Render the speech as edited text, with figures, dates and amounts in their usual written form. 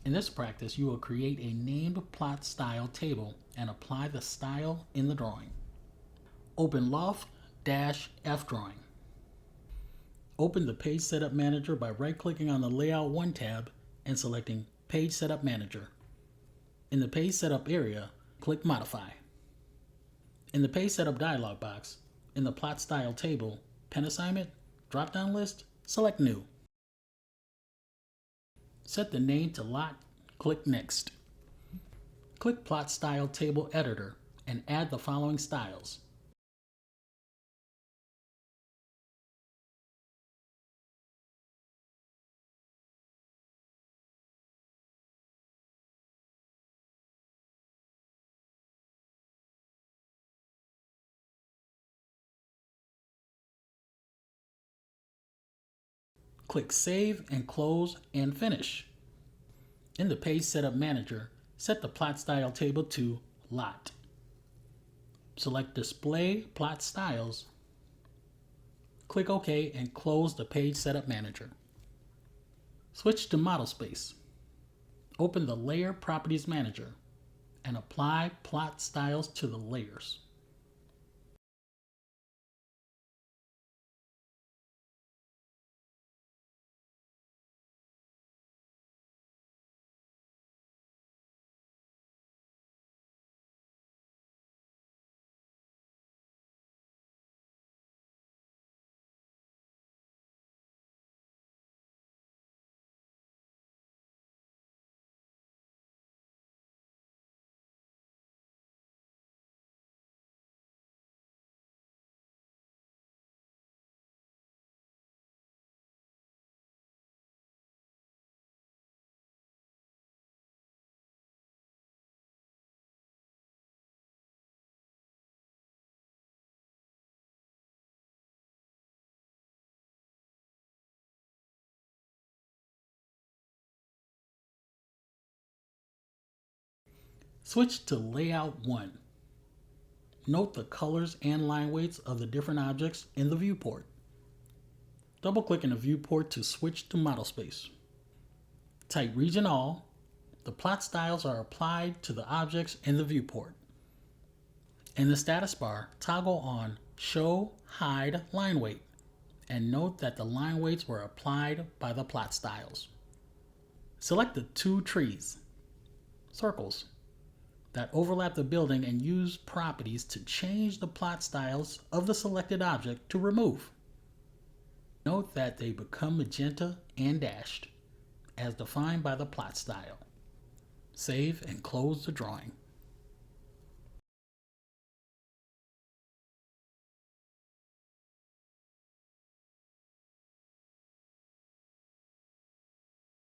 In this practice, you will create a named plot style table and apply the style in the drawing. Open Loft-F drawing. Open the Page Setup Manager by right-clicking on the Layout 1 tab and selecting Page Setup Manager. In the Page Setup area, click Modify. In the Page Setup dialog box, in the Plot Style table, Pen Assignment, drop-down list, select New. Set the name to Lot, click Next. Click Plot Style Table Editor and add the following styles. Click Save and Close and Finish. In the Page Setup Manager, set the Plot Style table to Lot. Select Display Plot Styles. Click OK and close the Page Setup Manager. Switch to Model Space. Open the Layer Properties Manager and apply plot styles to the layers. Switch to Layout 1. Note the colors and line weights of the different objects in the viewport. Double-click in the viewport to switch to Model Space. Type Region All. The plot styles are applied to the objects in the viewport. In the status bar, toggle on Show Hide Line Weight and note that the line weights were applied by the plot styles. Select the two trees, circles, that overlap the building and use properties to change the plot styles of the selected object to remove. Note that they become magenta and dashed, as defined by the plot style. Save and close the drawing.